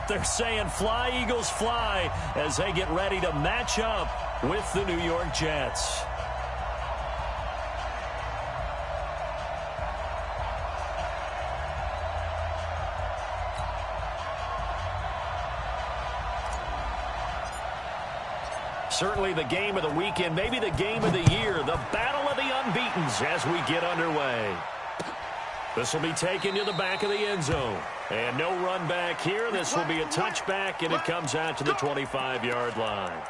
up. They're saying fly, Eagles, fly, as they get ready to match up with the New York Jets. Certainly the game of the weekend, maybe the game of the year, the battle of the unbeatens as we get underway. This will be taken to the back of the end zone. And no run back here. This will be a touchback, and it comes out to the 25-yard line.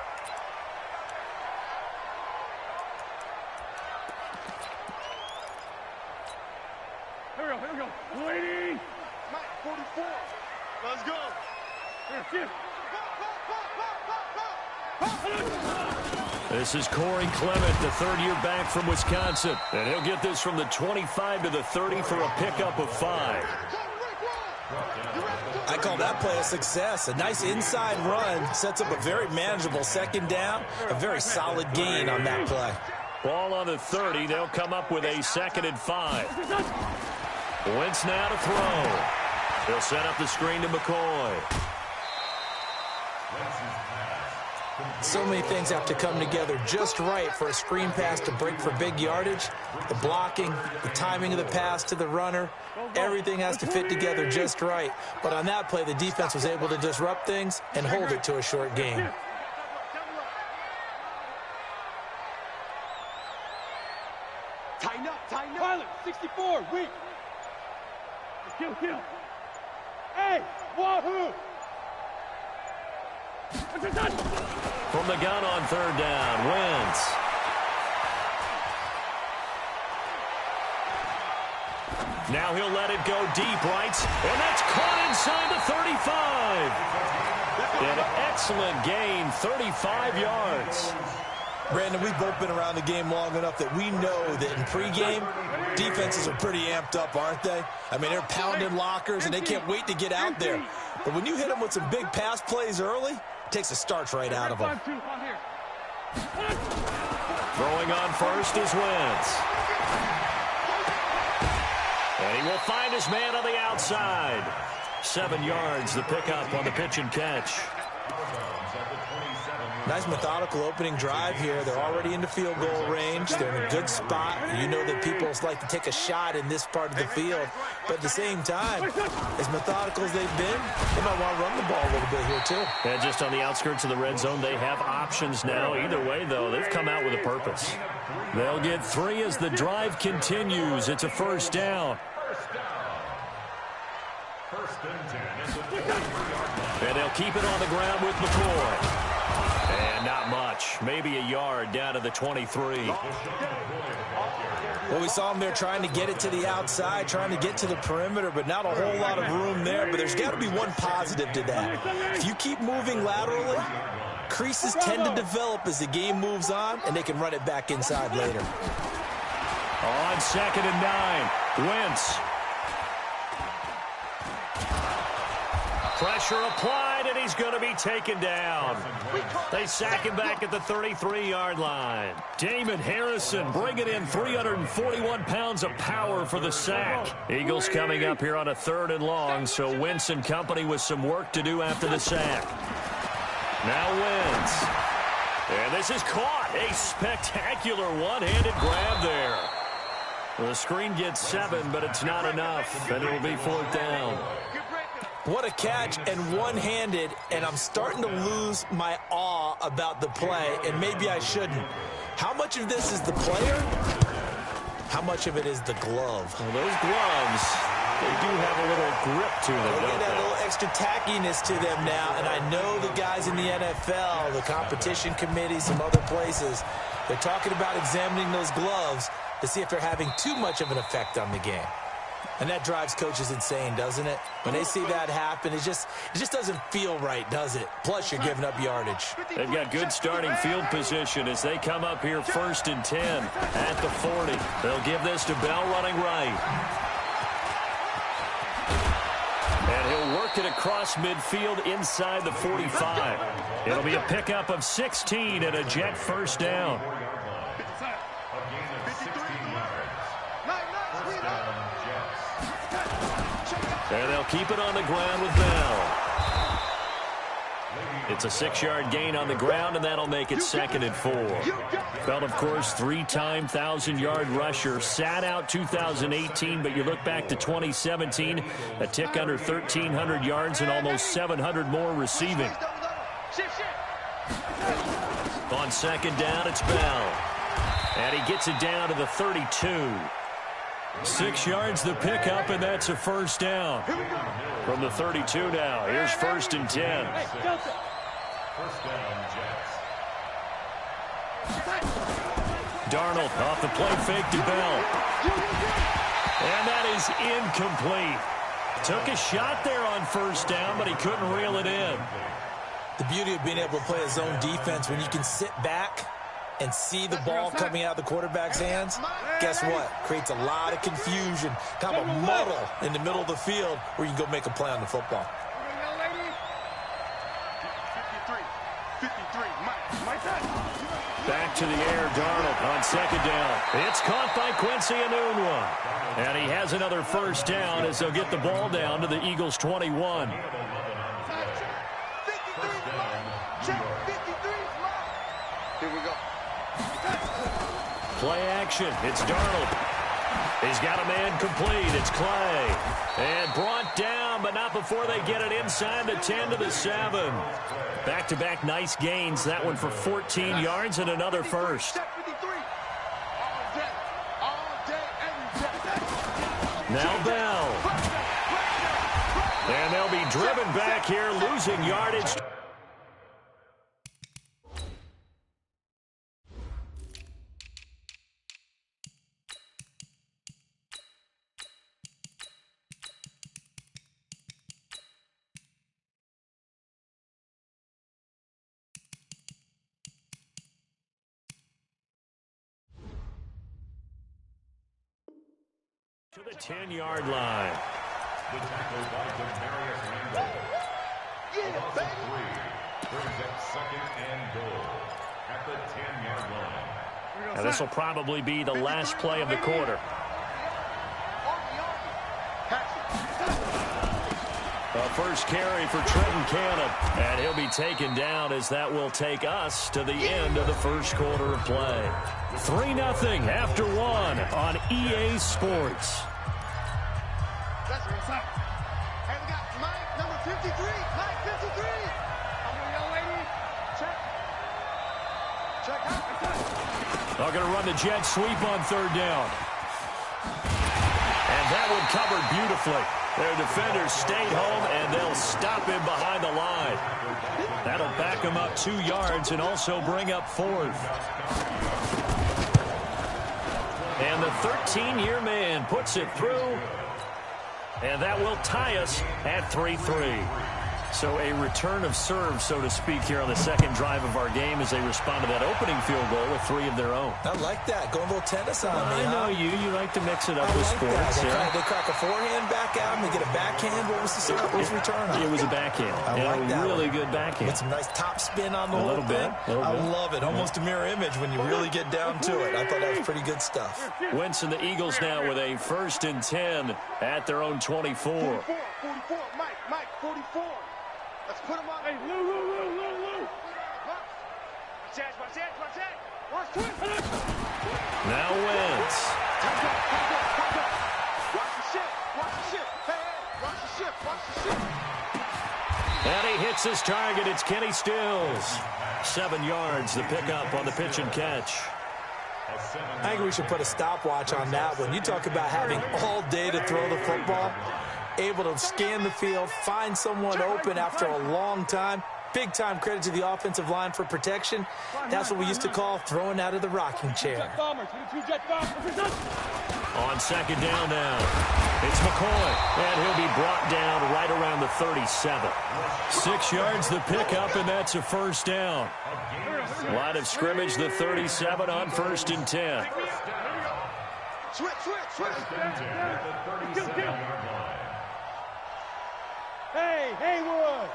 Here we go. Waiting. Mike, 44. Let's go. Here. This is Corey Clement, the third-year back from Wisconsin. And he'll get this from the 25 to the 30 for a pickup of 5. I call that play a success. A nice inside run sets up a very manageable second down. A very solid gain on that play. Ball on the 30. They'll come up with a 2nd and 5. Wentz now to throw. They'll set up the screen to McCoy. So many things have to come together just right for a screen pass to break for big yardage. The blocking, the timing of the pass to the runner, everything has to fit together just right. But on that play, the defense was able to disrupt things and hold it to a short gain. Tighten up. Pilot, 64, weak. Kill. Hey, wahoo! From the gun on 3rd down, Wentz. Now he'll let it go deep, right? And that's caught inside the 35. An excellent gain, 35 yards. Brandon, we've both been around the game long enough that we know that in pregame, defenses are pretty amped up, aren't they? I mean, they're pounding lockers, and they can't wait to get out there. But when you hit them with some big pass plays early, it takes the starch right out of them. Throwing on first is Wentz. And he will find his man on the outside. 7 yards, the pickup on the pitch and catch. Nice methodical opening drive here. They're already into field goal range. They're in a good spot. You know that people like to take a shot in this part of the field. But at the same time, as methodical as they've been, they might want to run the ball a little bit here too. And just on the outskirts of the red zone, they have options now. Either way, though, they've come out with a purpose. They'll get 3 as the drive continues. It's a 1st down. And they'll keep it on the ground with McCoy. And not much. Maybe a yard down to the 23. Well, we saw him there trying to get it to the outside, trying to get to the perimeter, but not a whole lot of room there. But there's got to be one positive to that. If you keep moving laterally, creases tend to develop as the game moves on, and they can run it back inside later. On 2nd and 9, Wentz. Pressure applied, and he's going to be taken down. They sack him back at the 33-yard line. Damon Harrison bringing in 341 pounds of power for the sack. Eagles coming up here on a 3rd and long, so Wentz and company with some work to do after the sack. Now Wentz. And this is caught. A spectacular one-handed grab there. The screen gets 7, but it's not enough, and it'll be 4th down. What a catch, and one-handed, and I'm starting to lose my awe about the play, and maybe I shouldn't. How much of this is the player? How much of it is the glove? Well, those gloves, they do have a little grip to them, They don't get that they? little extra tackiness to them now, and I know the guys in the NFL, the competition committee, some other places, they're talking about examining those gloves to see if they're having too much of an effect on the game. And that drives coaches insane, doesn't it? When they see that happen, it just doesn't feel right, does it? Plus, you're giving up yardage. They've got good starting field position as they come up here 1st and 10 at the 40. They'll give this to Bell running right. And he'll work it across midfield inside the 45. It'll be a pickup of 16 and a Jet 1st down. And they'll keep it on the ground with Bell. It's a 6-yard gain on the ground, and that'll make it 2nd and 4. Bell, of course, 3-time 1,000-yard rusher. Sat out 2018, but you look back to 2017, a tick under 1,300 yards and almost 700 more receiving. On 2nd down, it's Bell. And he gets it down to the 32. 6 yards the pickup, and that's a 1st down. From the 32 now, here's 1st and 10. Darnold off the play fake to Bell. And that is incomplete. Took a shot there on 1st down, but he couldn't reel it in. The beauty of being able to play a zone defense when you can sit back and see the ball coming out of the quarterback's hands, guess what? Creates a lot of confusion, kind of a muddle in the middle of the field where you can go make a play on the football. 53, Mike. Back to the air, Darnold on 2nd down. It's caught by Quincy Enunwa. And he has another 1st down as they'll get the ball down to the Eagles' 21. Here we go. Play action. It's Darnold. He's got a man complete. It's Clay. And brought down, but not before they get it inside the 10 to the 7. Back-to-back nice gains. That one for 14 yards and another 1st. Now Bell. And they'll be driven back here, losing yardage. To the 10-yard line. The tackle by Demarius Randall. About 3. Brings up 2nd and goal at the 10-yard line. Now this will probably be the last play of the quarter. A 1st carry for Trenton Cannon. And he'll be taken down as that will take us to the end of the 1st quarter of play. 3-0 after 1 on EA Sports. That's what's up. Hey, we got Mike, number 53. Mike, 53. Come on, young lady. Check. Check out. They're going to run the jet sweep on 3rd down. And that one covered beautifully. Their defenders stayed home, and they'll stop him behind the line. That'll back him up 2 yards and also bring up 4th. And the 13-year man puts it through, and that will tie us at 3-3. So a return of serve, so to speak, here on the 2nd drive of our game as they respond to that opening field goal with 3 of their own. I like that. Going a little tennis on me, I know you. You like to mix it up with like sports. That. They crack a forehand back at him. They get a backhand. What was the serve? What was the return on? It was a backhand. I like that. Really good backhand. With some nice top spin on the A whole little bit. thing. I love it. Almost a mirror image when you really get down to it. I thought that was pretty good stuff. Wentz and the Eagles now with a 1st and 10 at their own 24. 44, Mike, 44. Let's put him on. Hey, Lou. Watch that. Watch it. Now Wentz. Watch the ship. Hey, watch the ship. And he hits his target. It's Kenny Stills. 7 yards, the pickup on the pitch and catch. I think we should put a stopwatch on that one. You talk about having all day to throw the football, able to scan the field, find someone open after a long time. Big-time credit to the offensive line for protection. That's what we used to call throwing out of the rocking chair. On 2nd down now, it's McCoy, and he'll be brought down right around the 37. 6 yards the pickup, and that's a 1st down. Line of scrimmage, the 37 on 1st and 10. Switch. Hey, Haywood.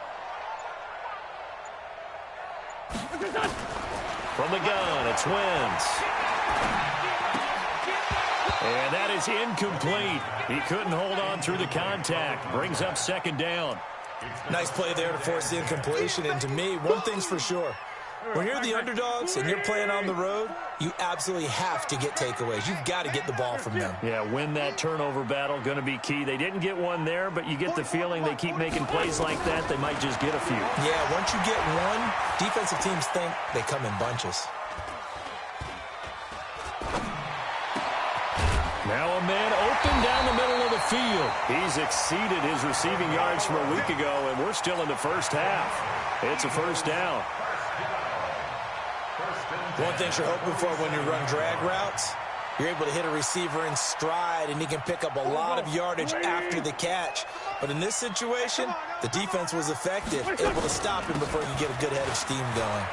From the gun, it's Wentz. And that is incomplete. He couldn't hold on through the contact. Brings up 2nd down. Nice play there to force the incompletion. And to me, one thing's for sure. When you're the underdogs and you're playing on the road, you absolutely have to get takeaways. You've got to get the ball from them. Yeah, win that turnover battle, going to be key. They didn't get one there, but you get the feeling they keep making plays like that, they might just get a few. Yeah, once you get one, defensive teams think they come in bunches. Now a man open down the middle of the field. He's exceeded his receiving yards from a week ago, and we're still in the first half. It's a first down. One thing you're hoping for when you run drag routes, you're able to hit a receiver in stride, and he can pick up a lot of yardage after the catch. But in this situation, the defense was effective, able to stop him before he could get a good head of steam going.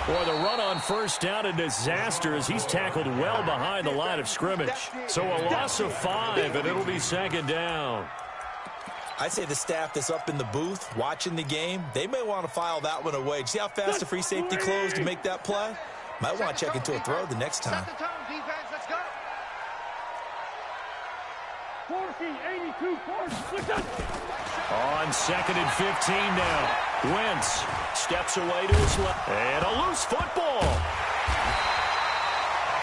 Boy, the run on first down, a disaster as he's tackled well behind the line of scrimmage. So a loss of 5, and it'll be second down. I'd say the staff that's up in the booth watching the game, they may want to file that one away. See how fast the free safety closed to make that play? Might want to check into a throw the next time. Set the tone, defense. Let's go. 82, On second and 15 now. Wentz steps away to his left. And a loose football.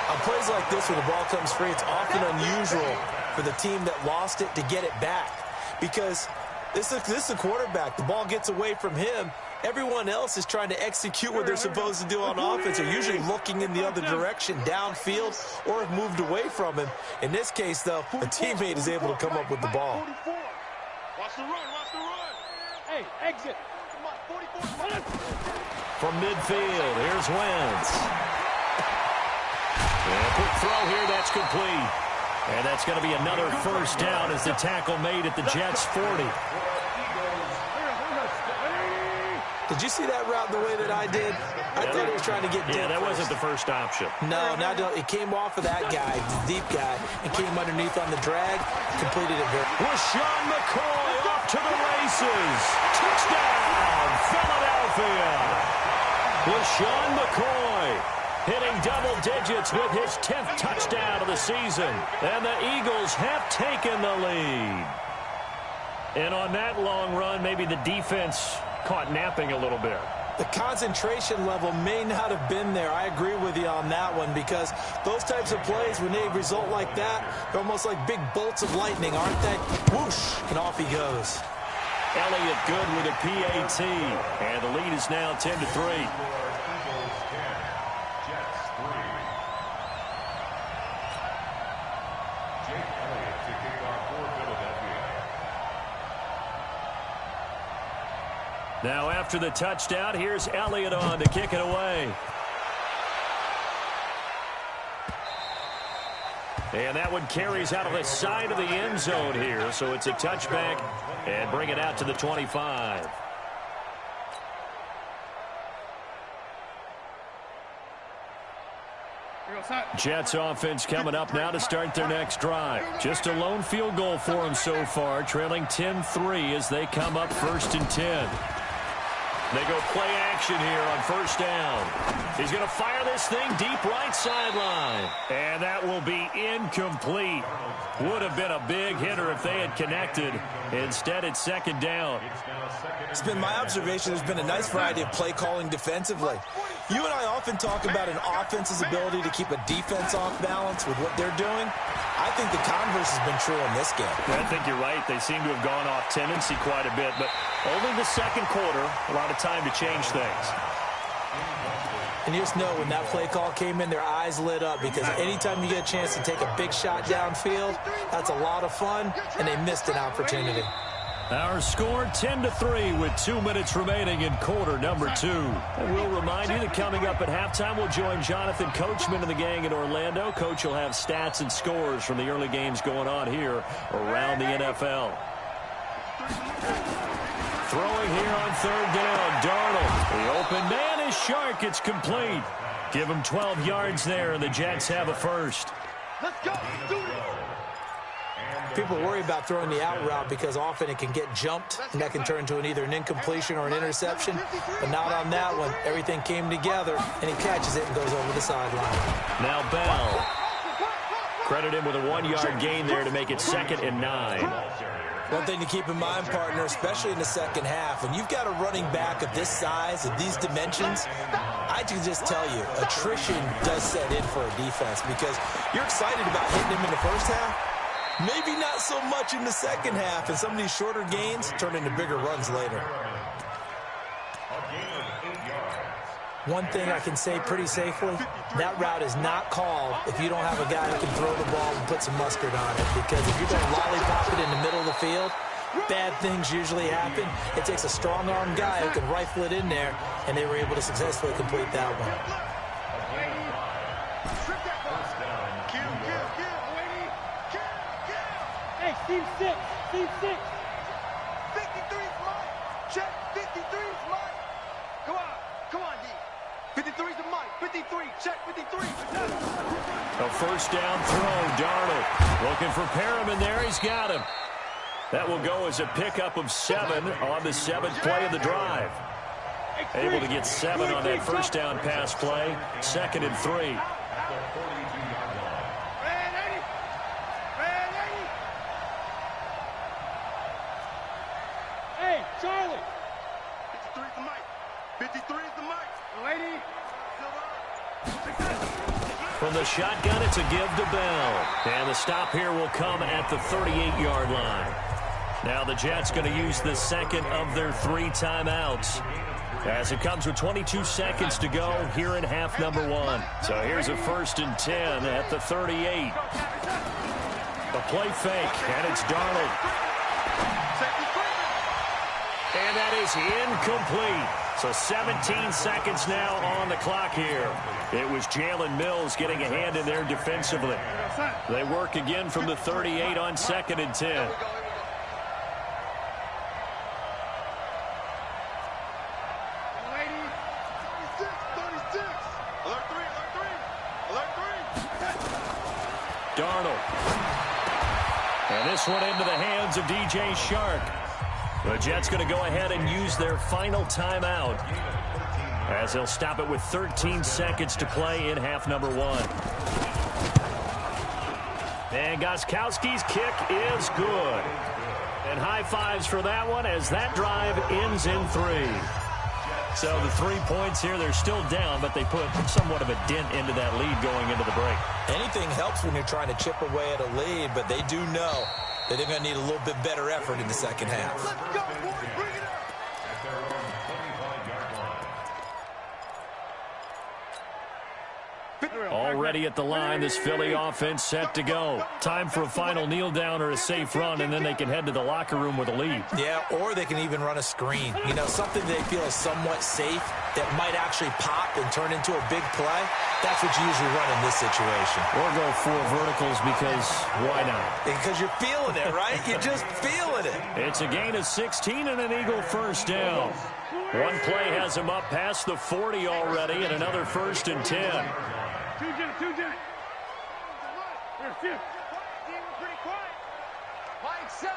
On plays like this, when the ball comes free, it's often unusual for the team that lost it to get it back. Because this is a quarterback. The ball gets away from him. Everyone else is trying to execute what they're supposed to do on offense. They're usually looking in the other direction, downfield, or have moved away from him. In this case, though, a teammate is able to come up with the ball. Watch the run. Watch the run. Hey, exit. Come on, 44. From midfield, here's Wentz. And a quick throw here, that's complete. And that's going to be another first down as the tackle made at the Jets' 40. Did you see that route the way that I did? I thought he was trying to get deep. Yeah, that wasn't the first option. No, it came off of that guy, the deep guy, and came underneath on the drag, completed it very. LeSean McCoy off to the races. Touchdown, Philadelphia. LeSean McCoy hitting double digits with his 10th touchdown of the season. And the Eagles have taken the lead. And on that long run, maybe the defense caught napping a little bit. The concentration level may not have been there. I agree with you on that one, because those types of plays, when they result like that, they're almost like big bolts of lightning, aren't they? Whoosh, and off he goes. Elliott good with a PAT, and the lead is now 10-3. Now after the touchdown, here's Elliott on to kick it away. And that one carries out of the side of the end zone here, so it's a touchback and bring it out to the 25. Jets offense coming up now to start their next drive. Just a lone field goal for them so far, trailing 10-3 as they come up 1st and 10. They go play action here on first down. He's going to fire this thing deep right sideline. And that will be incomplete. Would have been a big hitter if they had connected. Instead, it's second down. It's been my observation there's been a nice variety of play calling defensively. You and I often talk about an offense's ability to keep a defense off balance with what they're doing. I think the converse has been true in this game. I think you're right. They seem to have gone off tendency quite a bit, but only the second quarter, a lot of time to change things. And you just know when that play call came in, their eyes lit up, because anytime you get a chance to take a big shot downfield, that's a lot of fun, and they missed an opportunity. Our score 10-3 with 2 minutes remaining in quarter number 2. And we'll remind you that coming up at halftime, we'll join Jonathan Coachman and the gang in Orlando. Coach will have stats and scores from the early games going on here around the NFL. Throwing here on third down, Darnold. The open man is Shark. It's complete. Give him 12 yards there, and the Jets have a first. Let's go. Do it. People worry about throwing the out route because often it can get jumped, and that can turn into either an incompletion or an interception. But not on that one. Everything came together, and he catches it and goes over the sideline. Now Bell. Credit him with a 1-yard gain there to make it 2nd and 9. One thing to keep in mind, partner, especially in the second half, when you've got a running back of this size, of these dimensions, I can just tell you, attrition does set in for a defense because you're excited about hitting him in the first half. Maybe not so much in the second half, and some of these shorter gains turn into bigger runs later. One thing I can say pretty safely, that route is not called if you don't have a guy who can throw the ball and put some mustard on it. Because if you're going to lollipop it in the middle of the field, bad things usually happen. It takes a strong-arm guy who can rifle it in there, and they were able to successfully complete that one. Hey, Steve 6. Steve 6. 53's mine. Check. 53's mine. Come on. Come on, D. 53's the Mike. 53. Check. 53. A first down throw. Darnold looking for Perriman there. He's got him. That will go as a pickup of 7 on the 7th play of the drive. Able to get 7 on that first down pass play. 2nd and 3. Hey, Charlie. 53's the Mike. 53's the Mike. Lady. From the shotgun, it's a give to Bell. And the stop here will come at the 38-yard line. Now the Jets going to use the second of their 3 timeouts, as it comes with 22 seconds to go here in half number 1. So here's a 1st and 10 at the 38. A play fake, and it's Darnold. And that is incomplete. So 17 seconds now on the clock here. It was Jalen Mills getting a hand in there defensively. They work again from the 38 on 2nd and 10. Darnold. And this one into the hands of DJ Shark. The Jets going to go ahead and use their final timeout, as they'll stop it with 13 seconds to play in half number 1. And Gostkowski's kick is good. And high fives for that one as that drive ends in 3. So the 3 points here, they're still down, but they put somewhat of a dent into that lead going into the break. Anything helps when you're trying to chip away at a lead, but they do know that they're going to need a little bit better effort in the second half. Let's go, boys. Bring it up. Already at the line, this Philly offense set to go. Time for a final kneel down or a safe run, and then they can head to the locker room with a lead. Yeah, or they can even run a screen. You know, something they feel is somewhat safe that might actually pop and turn into a big play. That's what you usually run in this situation. Or go 4 verticals because why not? Because you're feeling it, right? You're just feeling it. It's a gain of 16 and an Eagle first down. One play has him up past the 40 already, and another 1st and 10. Two Jet. Here, shift. Mike 7.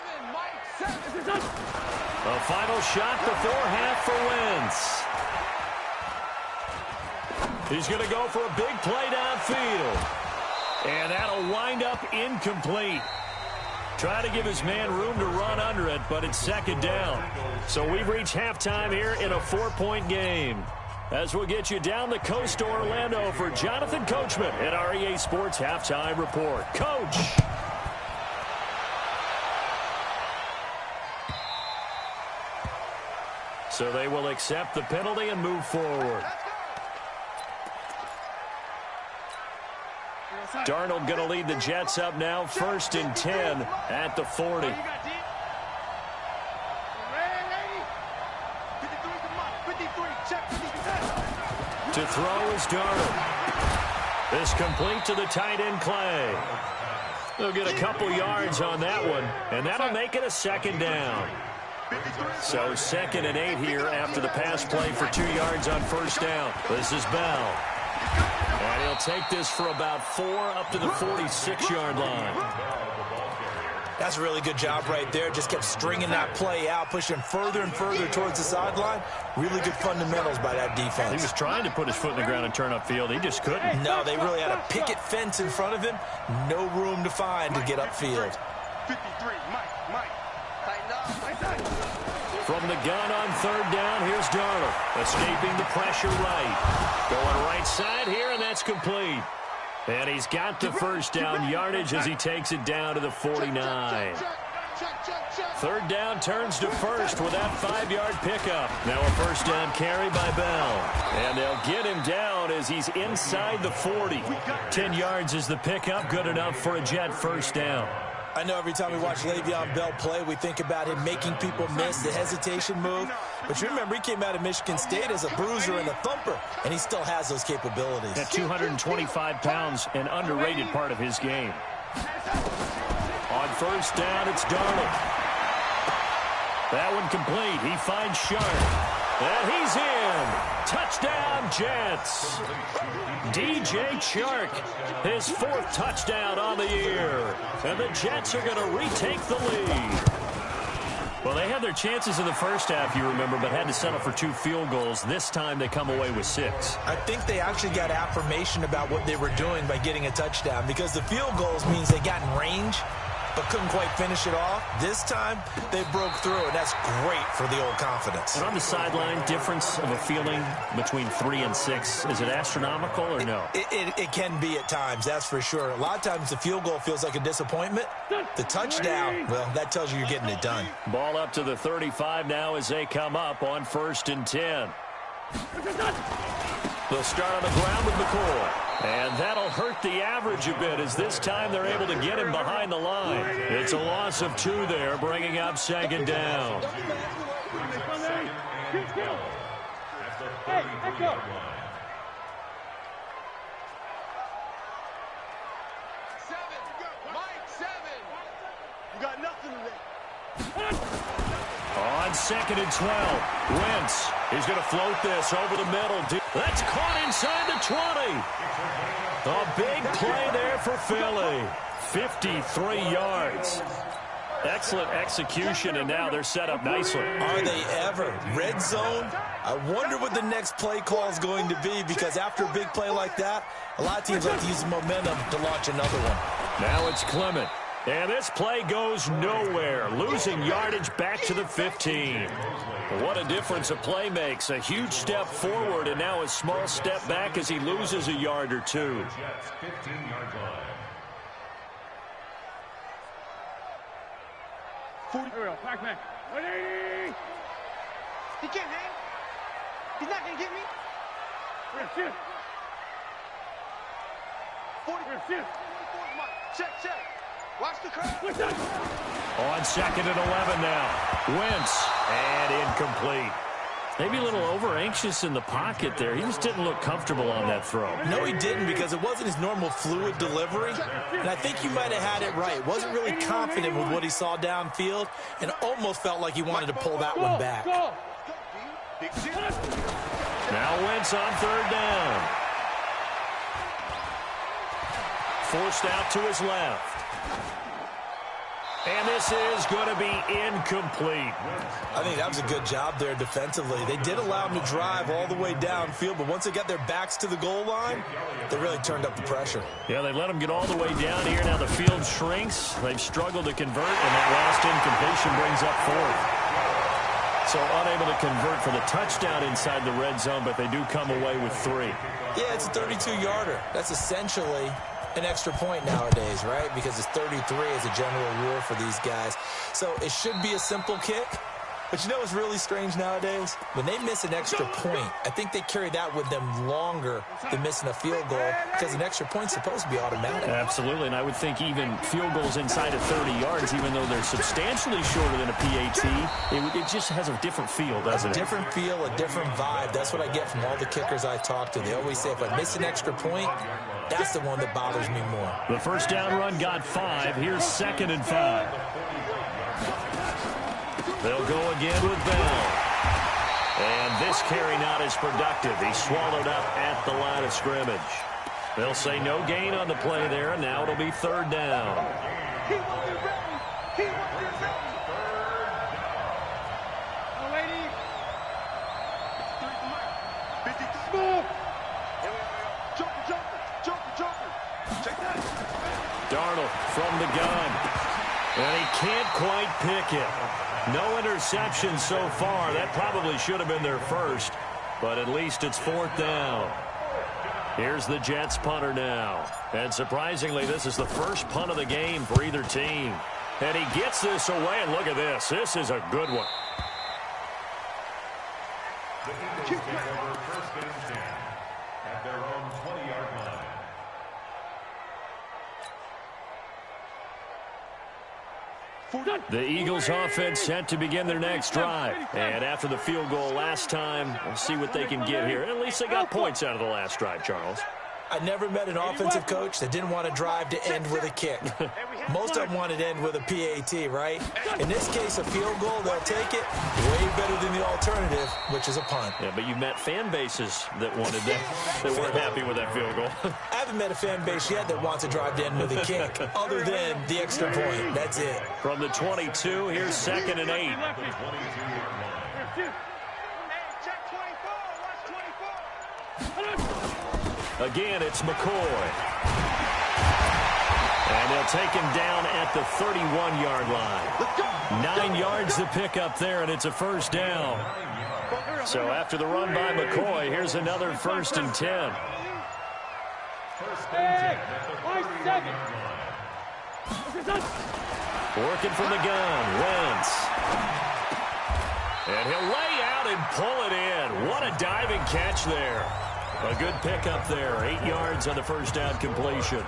A final shot before half for Wentz. He's going to go for a big play downfield. And that'll wind up incomplete. Trying to give his man room to run under it, but it's 2nd down. So we've reached halftime here in a 4-point game. As we'll get you down the coast to Orlando for Jonathan Coachman at our EA Sports Halftime Report. Coach. So they will accept the penalty and move forward. Darnold going to lead the Jets up now, 1st and 10 at the 40. To throw is Darnold. This complete to the tight end, Clay. They'll get a couple yards on that one, and that'll make it a 2nd down. So 2nd and 8 here after the pass play for 2 yards on 1st down. This is Bell. And he'll take this for about 4 up to the 46-yard line. That's a really good job right there. Just kept stringing that play out, pushing further and further towards the sideline. Really good fundamentals by that defense. He was trying to put his foot in the ground and turn upfield. He just couldn't. No, they really had a picket fence in front of him. No room to find to get upfield. 53, Mike. From the gun on third down, here's Darnold. Escaping the pressure right. Going right side here, and that's complete. And he's got the first down yardage as he takes it down to the 49. Third down turns to first with that 5-yard pickup. Now a first down carry by Bell. And they'll get him down as he's inside the 40. 10 yards is the pickup, good enough for a Jet first down. I know every time we watch Le'Veon Bell play, we think about him making people miss, the hesitation move. But you remember, he came out of Michigan State as a bruiser and a thumper, and he still has those capabilities. At 225 pounds, an underrated part of his game. On first down, it's Darnold. That one complete. He finds Sharp. And he's in. Touchdown, Jets. DJ Chark, his 4th touchdown on the year. And the Jets are going to retake the lead. Well, they had their chances in the first half, you remember, but had to settle for 2 field goals. This time they come away with 6. I think they actually got affirmation about what they were doing by getting a touchdown, because the field goals means they got in range but couldn't quite finish it off. This time, they broke through, and that's great for the old confidence. And on the sideline, difference of a feeling between 3 and 6, is it astronomical or no? It can be at times, that's for sure. A lot of times the field goal feels like a disappointment. The touchdown, well, that tells you you're getting it done. Ball up to the 35 now as they come up on 1st and 10. They'll start on the ground with McCoy. And that'll hurt the average a bit as this time they're able to get him behind the line. It's a loss of 2 there, bringing up 2nd down. Hey, echo. 7. Mike, 7. You got nothing today. On 2nd and 12, Wentz. He's going to float this over the middle. That's caught inside the 20. A big play there for Philly. 53 yards. Excellent execution, and now they're set up nicely. Are they ever? Red zone? I wonder what the next play call is going to be, because after a big play like that, a lot of teams like to use the momentum to launch another one. Now it's Clement. And this play goes nowhere, losing yardage back to the 15. What a difference a play makes. A huge step forward and now a small step back as he loses a yard or 2. Jets 15-yard line. Here we go, Pac-Man. 180! He can't hang. He's not going to get me. We're gonna shift. 40. We're gonna shift. Check. Watch the crowd. What's that? On 2nd and 11 now. Wentz, and incomplete. Maybe a little over-anxious in the pocket there. He just didn't look comfortable on that throw. No, he didn't, because it wasn't his normal fluid delivery. And I think you might have had it right. Wasn't really confident with what he saw downfield and almost felt like he wanted to pull that one back. Go. Now Wentz on 3rd down. Forced out to his left. And this is going to be incomplete. I think that was a good job there defensively. They did allow him to drive all the way downfield, but once they got their backs to the goal line, they really turned up the pressure. Yeah, they let him get all the way down here. Now the field shrinks. They've struggled to convert, and that last incompletion brings up 4th. So unable to convert for the touchdown inside the red zone, but they do come away with 3. Yeah, it's a 32-yarder. That's essentially an extra point nowadays, right? Because it's 33 as a general rule for these guys. So it should be a simple kick. But you know what's really strange nowadays? When they miss an extra point, I think they carry that with them longer than missing a field goal, because an extra point's supposed to be automatic. Absolutely, and I would think even field goals inside of 30 yards, even though they're substantially shorter than a PAT, it just has a different feel, doesn't it? A different feel, a different vibe. That's what I get from all the kickers I talk to. They always say, if I miss an extra point, that's the one that bothers me more. The first down run got 5. Here's 2nd and 5. They'll go again with Bell. And this carry not as productive. He's swallowed up at the line of scrimmage. They'll say no gain on the play there, and now it'll be 3rd down. He won't be ready. He won't be ready. Oh, lady. 50. Move. Joker. Check that. Darnold from the gun. And he can't quite pick it. No interceptions so far. That probably should have been their first, but at least it's 4th down. Here's the Jets punter now. And surprisingly, this is the first punt of the game for either team. And he gets this away, and look at this. This is a good one. The Eagles take over 1st and 10 at their own 20-yard line. The Eagles offense set to begin their next drive. And after the field goal last time, we'll see what they can get here. At least they got points out of the last drive, Charles. I never met an offensive coach that didn't want to drive to end with a kick. Most of them wanted to end with a PAT, right? In this case, a field goal, they'll take it. Way better than the alternative, which is a punt. Yeah, but you've met fan bases that wanted that, that weren't happy with that field goal. I haven't met a fan base yet that wants to drive to end with a kick, other than the extra point. That's it. From the 22, here's 2nd and 8. Again, it's McCoy. And they'll take him down at the 31-yard line. 9 yards to pick up there, and it's a 1st down. So after the run by McCoy, here's another 1st and 10. Working from the gun, Wentz. And he'll lay out and pull it in. What a diving catch there. A good pickup there. 8 yards on the 1st down completion.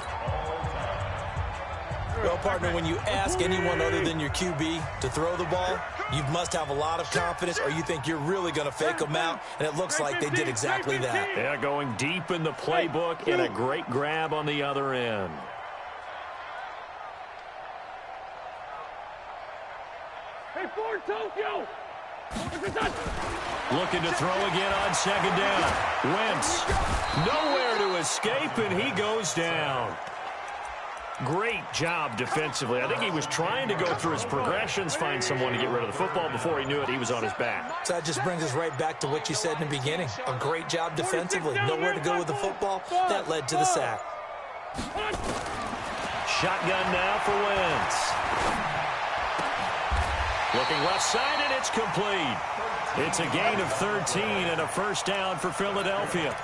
Well, partner, when you ask anyone other than your QB to throw the ball, you must have a lot of confidence, or you think you're really going to fake them out, and it looks like they did exactly that. Yeah, going deep in the playbook, and a great grab on the other end. Hey, Ford, Tokyo! Looking to throw again on 2nd down. Wentz, nowhere to escape, and he goes down. Great job defensively. I think he was trying to go through his progressions, find someone to get rid of the football. Before he knew it, he was on his back. So that just brings us right back to what you said in the beginning. A great job defensively. Nowhere to go with the football. That led to the sack. Shotgun now for Wentz. Looking left side, and it's complete. It's a gain of 13 and a 1st down for Philadelphia.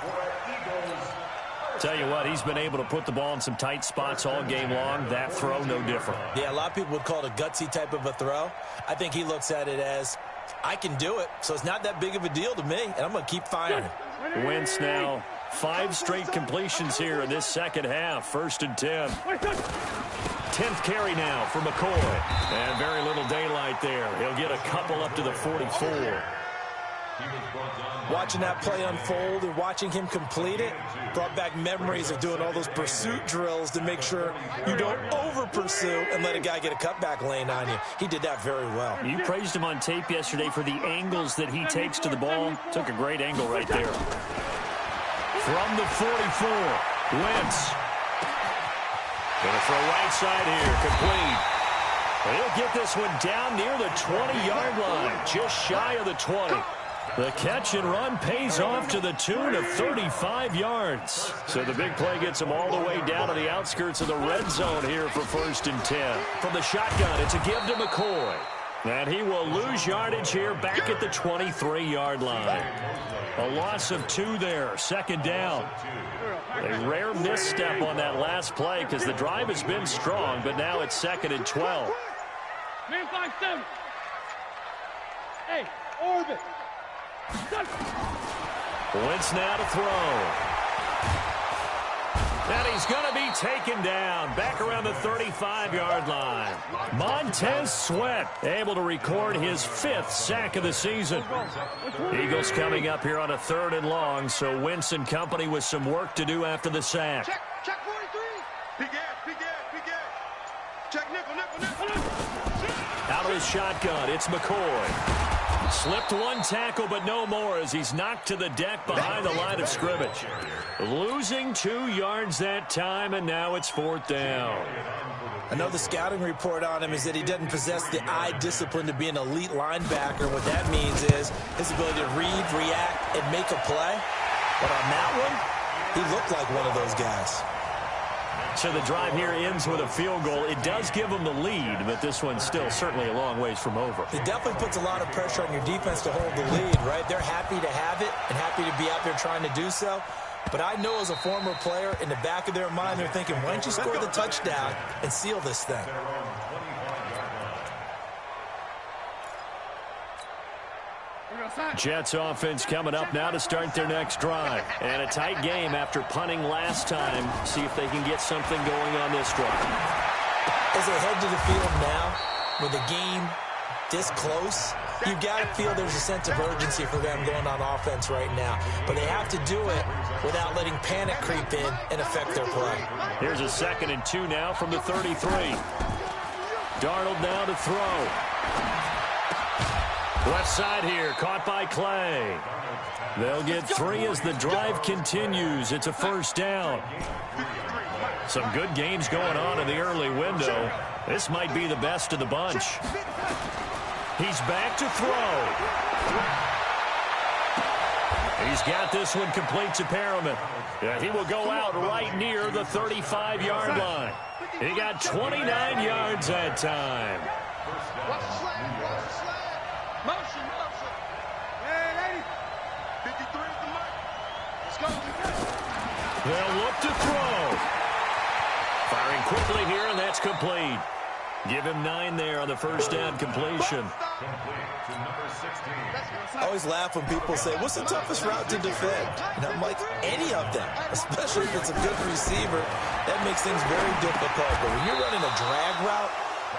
Tell you what, he's been able to put the ball in some tight spots all game long. That throw, no different. Yeah, a lot of people would call it a gutsy type of a throw. I think he looks at it as, I can do it, so it's not that big of a deal to me, and I'm going to keep firing. Wentz now 5 straight completions here in this 2nd half. 1st and 10. 10th carry now for McCoy. And very little daylight there. He'll get a couple up to the 44. Watching that play unfold and watching him complete it brought back memories of doing all those pursuit drills to make sure you don't over-pursue and let a guy get a cutback lane on you. He did that very well. You praised him on tape yesterday for the angles that he takes to the ball. Took a great angle right there. From the 44, Wentz. Gonna throw right side here, complete. And he'll get this one down near the 20-yard line, just shy of the 20. The catch and run pays off to the tune of 35 yards. So the big play gets him all the way down to the outskirts of the red zone here for 1st and 10. From the shotgun, it's a give to McCoy. And he will lose yardage here back at the 23-yard line. A loss of 2 there, 2nd down. A rare misstep on that last play because the drive has been strong, but now it's 2nd and 12. Man 5-7. Hey, orbit. Wentz now to throw. And he's going to be taken down back around the 35-yard line. Montez Sweat able to record his 5th sack of the season. Eagles coming up here on a 3rd and long, so Wentz and company with some work to do after the sack. Check 43. Big gas. Check nickel. Out of his shotgun, it's McCoy. Slipped one tackle, but no more as he's knocked to the deck behind the line of scrimmage. Losing 2 yards that time, and now it's 4th down. I know the scouting report on him is that he doesn't possess the eye discipline to be an elite linebacker. What that means is his ability to read, react, and make a play. But on that one, he looked like one of those guys. So the drive here ends with a field goal. It does give them the lead, but this one's still certainly a long ways from over. It definitely puts a lot of pressure on your defense to hold the lead, right? They're happy to have it and happy to be out there trying to do so. But I know as a former player, in the back of their mind, they're thinking, why don't you score the touchdown and seal this thing? Jets offense coming up now to start their next drive. And a tight game after punting last time. See if they can get something going on this drive. As they head to the field now, with the game this close, you've got to feel there's a sense of urgency for them going on offense right now. But they have to do it without letting panic creep in and affect their play. Here's a 2nd and 2 now from the 33. Darnold now to throw. Left side here, caught by Clay. They'll get 3 as the drive continues. It's a first down. Some good games going on in the early window. This might be the best of the bunch. He's back to throw. He's got this one complete to Perriman. Yeah, he will go out right near the 35-yard line. He got 29 yards that time. Watch the slant. Watch the slant. Motion. Hey, lady. 53 is the mark. Let's go. They'll look to throw. Firing quickly here, and that's complete. Give him 9 there on the first down completion. I always laugh when people say, what's the toughest route to defend? And I'm like, any of them, especially if it's a good receiver. That makes things very difficult. But when you're running a drag route,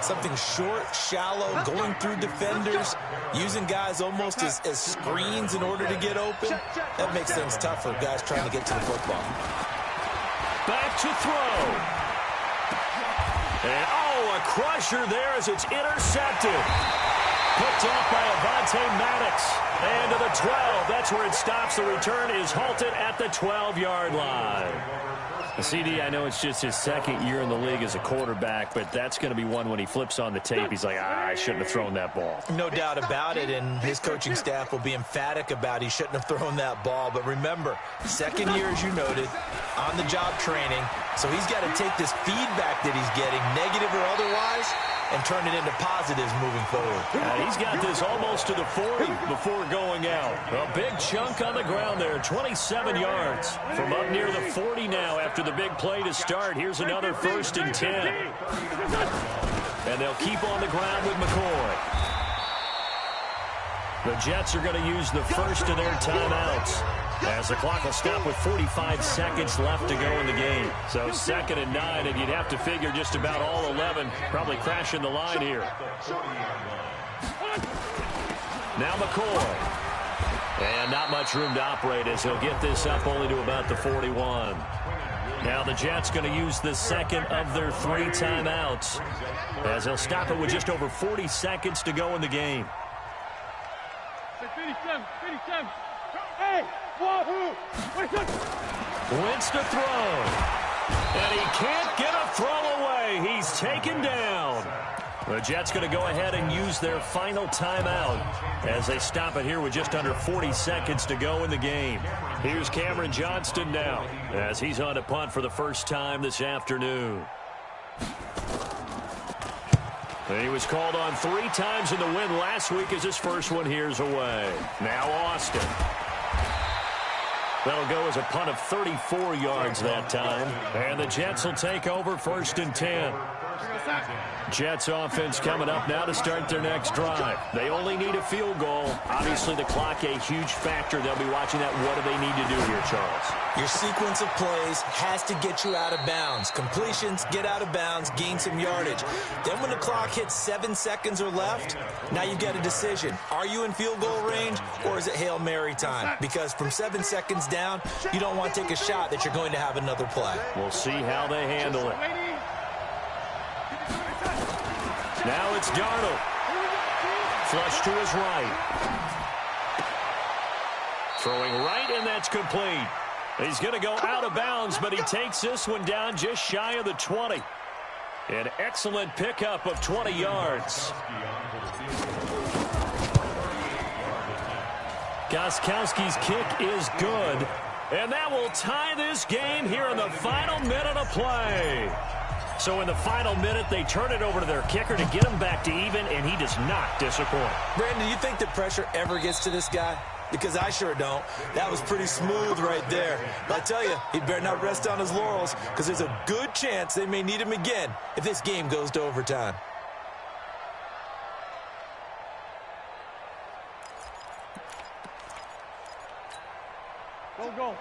something short, shallow, going through defenders, using guys almost as screens in order to get open, that makes things tough for guys trying to get to the football. Back to throw. And, oh, a crusher there as it's intercepted. Picked off by Avonte Maddox. And to the 12. That's where it stops. The return is halted at the 12-yard line. CD, I know it's just his 2nd year in the league as a quarterback, but that's going to be one when he flips on the tape. He's like, I shouldn't have thrown that ball. No doubt about it, and his coaching staff will be emphatic about he shouldn't have thrown that ball. But remember, 2nd year, as you noted, on-the-job training, so he's got to take this feedback that he's getting, negative or otherwise, and turn it into positives moving forward. He's got this almost to the 40 before going out. A big chunk on the ground there, 27 yards from up near the 40 now after the big play to start. Here's another 1st and 10. And they'll keep on the ground with McCoy. The Jets are going to use the first of their timeouts as the clock will stop with 45 seconds left to go in the game. So 2nd and 9, and you'd have to figure just about all 11 probably crashing the line here. Now McCoy. And not much room to operate as he'll get this up only to about the 41. Now the Jets going to use the 2nd of their 3 timeouts as they'll stop it with just over 40 seconds to go in the game. 57. Hey, wahoo! Wentz to throw. And he can't get a throw away. He's taken down. The Jets going to go ahead and use their final timeout as they stop it here with just under 40 seconds to go in the game. Here's Cameron Johnston now as he's on to punt for the first time this afternoon. He was called on 3 times in the win last week as his first one here's away. Now Austin. That'll go as a punt of 34 yards that time. And the Jets will take over 1st and 10. Jets offense coming up now to start their next drive. They only need a field goal. Obviously, the clock a huge factor. They'll be watching that. What do they need to do here, Charles? Your sequence of plays has to get you out of bounds. Completions, get out of bounds, gain some yardage. Then when the clock hits 7 seconds or left, now you get a decision. Are you in field goal range or is it Hail Mary time? Because from 7 seconds down, you don't want to take a shot that you're going to have another play. We'll see how they handle it. Now it's Darnold. Flush to his right. Throwing right, and that's complete. He's going to go out of bounds, but he takes this one down just shy of the 20. An excellent pickup of 20 yards. Gostkowski's kick is good. And that will tie this game here in the final minute of play. So in the final minute, they turn it over to their kicker to get him back to even, and he does not disappoint. Brandon, do you think the pressure ever gets to this guy? Because I sure don't. That was pretty smooth right there. But I tell you, he better not rest on his laurels, because there's a good chance they may need him again if this game goes to overtime.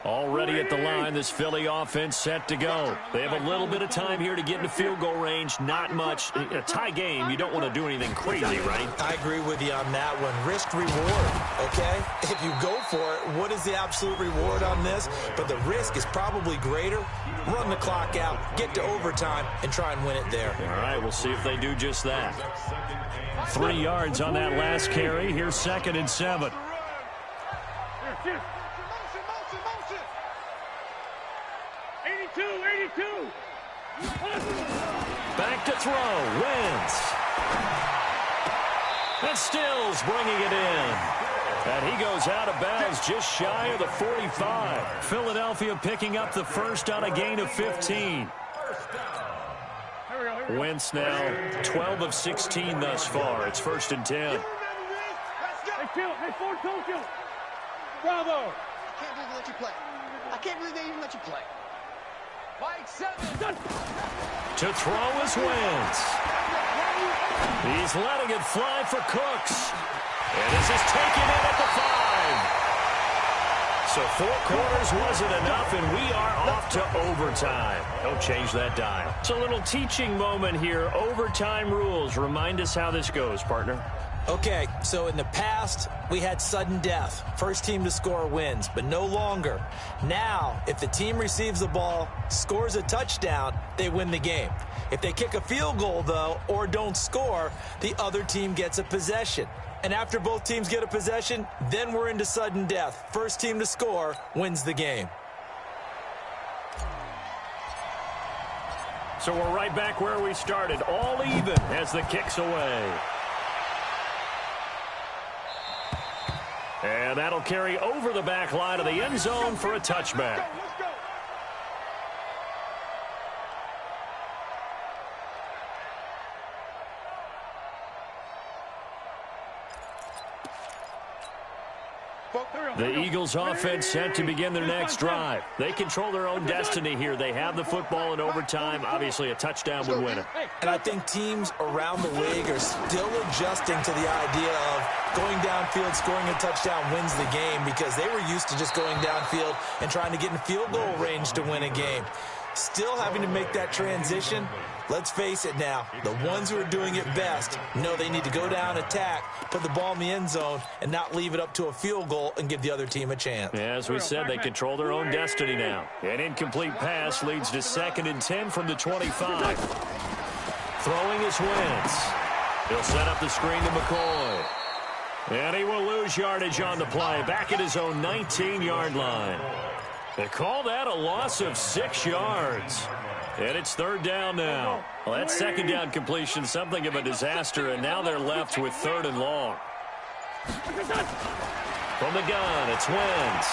Already at the line, this Philly offense set to go. They have a little bit of time here to get into field goal range. Not much. In a tie game, you don't want to do anything crazy, right? I agree with you on that one. Risk reward, okay? If you go for it, what is the absolute reward on this? But the risk is probably greater. Run the clock out, get to overtime, and try and win it there. All right, we'll see if they do just that. 3 yards on that last carry. Here's 2nd and 7. Back to throw. Wentz. And Stills bringing it in. And he goes out of bounds just shy of the 45. Philadelphia picking up the first on a gain of 15. Wentz now 12 of 16 thus far. It's 1st and 10. Hey, Ford, Tokyo. Bravo. I can't believe they let you play. I can't believe they even let you play. Mike 7. To throw is Wentz. He's letting it fly for Cooks. And this is taken in at the 5. So 4 quarters wasn't enough, and we are off to overtime. Don't change that dial. It's a little teaching moment here. Overtime rules. Remind us how this goes, partner. Okay, so in the past, we had sudden death. First team to score wins, but no longer. Now, if the team receives the ball, scores a touchdown, they win the game. If they kick a field goal, though, or don't score, the other team gets a possession. And after both teams get a possession, then we're into sudden death. First team to score wins the game. So we're right back where we started, all even as the kick's away. And that'll carry over the back line of the end zone for a touchback. The Eagles offense set to begin their next drive. They control their own destiny here. They have the football in overtime. Obviously, a touchdown would win it. And I think teams around the league are still adjusting to the idea of going downfield, scoring a touchdown wins the game, because they were used to just going downfield and trying to get in field goal range to win a game. Still having to make that transition. Let's face it now, the ones who are doing it best know they need to go down, attack, put the ball in the end zone, and not leave it up to a field goal and give the other team a chance. Yeah, as we said, they control their own destiny now. An incomplete pass leads to 2nd and 10 from the 25. Throwing is Wentz. He'll set up the screen to McCoy. And he will lose yardage on the play, back at his own 19-yard line. They call that a loss of 6 yards. And it's 3rd down now. Well, that 2nd down completion, something of a disaster, and now they're left with 3rd and long. From the gun, it's Wentz.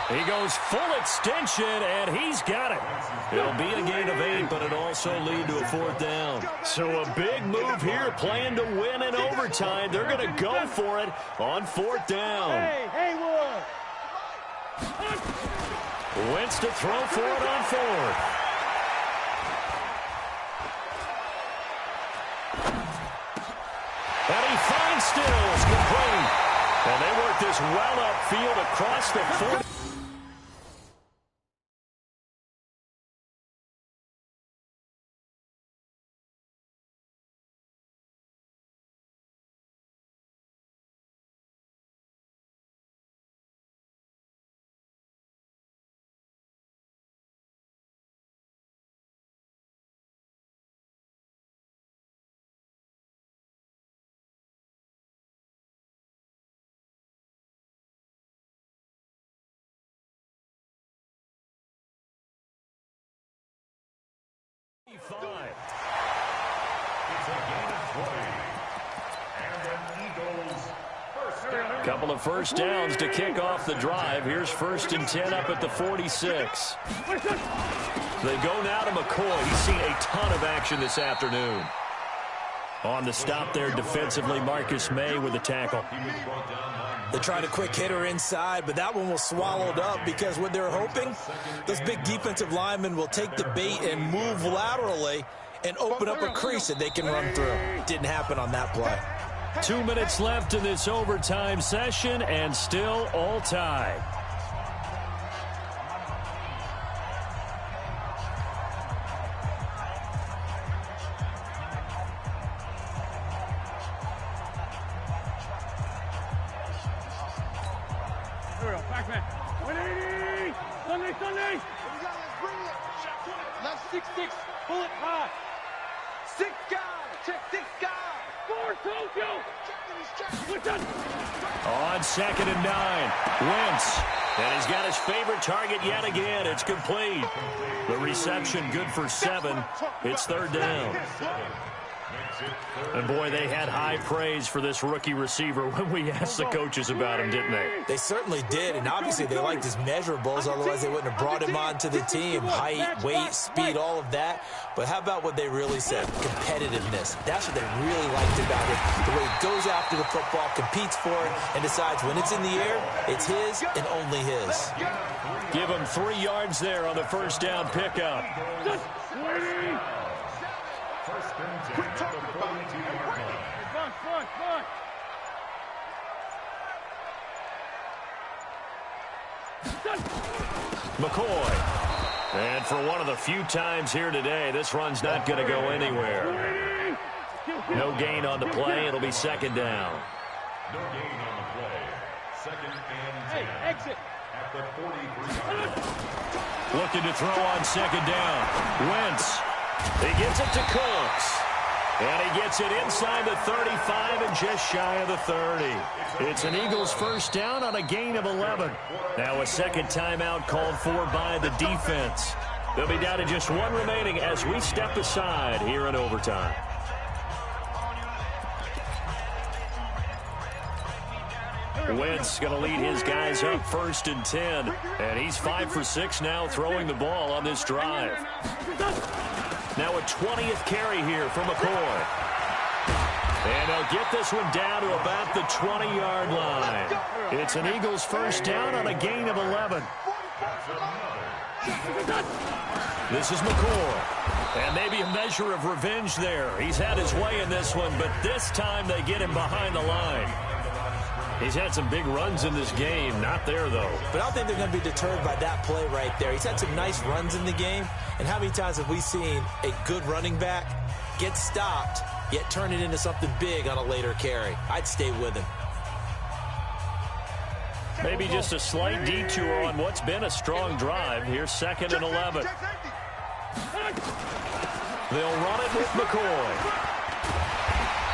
He goes full extension, and he's got it. It'll be a gain of 8, but it'll also lead to a 4th down. So a big move here, playing to win in overtime. They're going to go for it on 4th down. Hey, Haywood. Wentz to throw for it on 4th. And he finds Stills, complete. And they work this well upfield across the 40. It's a gain of 20. And an Eagles first down. Couple of first downs to kick off the drive. Here's 1st and 10 up at the 46. They go now to McCoy. He's seen a ton of action this afternoon. On the stop there defensively, Marcus May with the tackle. They tried a quick hitter inside, but that one was swallowed up because what they're hoping, those big defensive linemen will take the bait and move laterally and open up a crease that they can run through. Didn't happen on that play. 2 minutes left in this overtime session, and still all tied. Here we go, back man. 180! Sunday, Sunday! Here we go, let's bring it. Left 6-6, pull it high. 6 guys, check 6 guys. 4 Tokyo! Check. On 2nd and 9, Wentz. And he's got his favorite target yet again. It's complete. The reception good for 7. It's 3rd down. And, boy, they had high praise for this rookie receiver when we asked the coaches about him, didn't they? They certainly did, and obviously they liked his measurables, otherwise they wouldn't have brought him onto the team. Height, weight, speed, all of that. But how about what they really said? Competitiveness. That's what they really liked about him. The way he goes after the football, competes for it, and decides when it's in the air, it's his and only his. Give him 3 yards there on the 1st down pickup. Quit talking about it. Fuck. McCoy. And for one of the few times here today, this run's not going to go anywhere. No gain on the play. It'll be 2nd down. No gain on the play. 2nd and 10. Hey, exit. At the 43-yard line. Looking to throw on 2nd down. Wentz. He gets it to Cooks. And he gets it inside the 35 and just shy of the 30. It's an Eagles 1st down on a gain of 11. Now a 2nd timeout called for by the defense. They'll be down to just 1 remaining as we step aside here in overtime. Wentz going to lead his guys up 1st and 10. And he's 5 for 6 now throwing the ball on this drive. Now a 20th carry here for McCoy. And they'll get this one down to about the 20-yard line. It's an Eagles 1st down on a gain of 11. This is McCoy. And maybe a measure of revenge there. He's had his way in this one, but this time they get him behind the line. He's had some big runs in this game. Not there, though. But I don't think they're going to be deterred by that play right there. He's had some nice runs in the game. And how many times have we seen a good running back get stopped, yet turn it into something big on a later carry? I'd stay with him. Maybe just a slight detour on what's been a strong drive. Here's 2nd and 11. They'll run it with McCoy.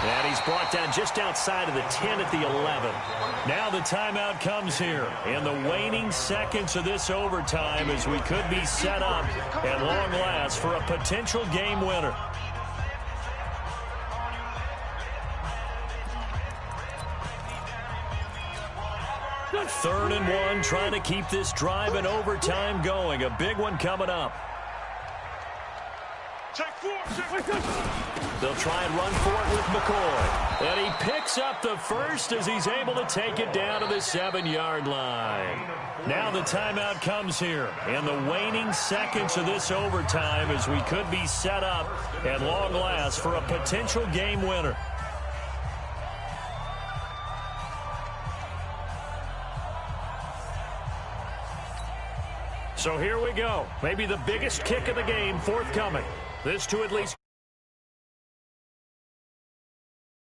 And he's brought down just outside of the 10 at the 11. Now the timeout comes here in the waning seconds of this overtime as we could be set up at long last for a potential game winner. Third and 1, trying to keep this drive in overtime going. A big one coming up. They'll try and run for it with McCoy. And he picks up the first as he's able to take it down to the 7-yard line. Now the timeout comes here in the waning seconds of this overtime as we could be set up at long last for a potential game winner. So here we go. Maybe the biggest kick of the game forthcoming. This to at least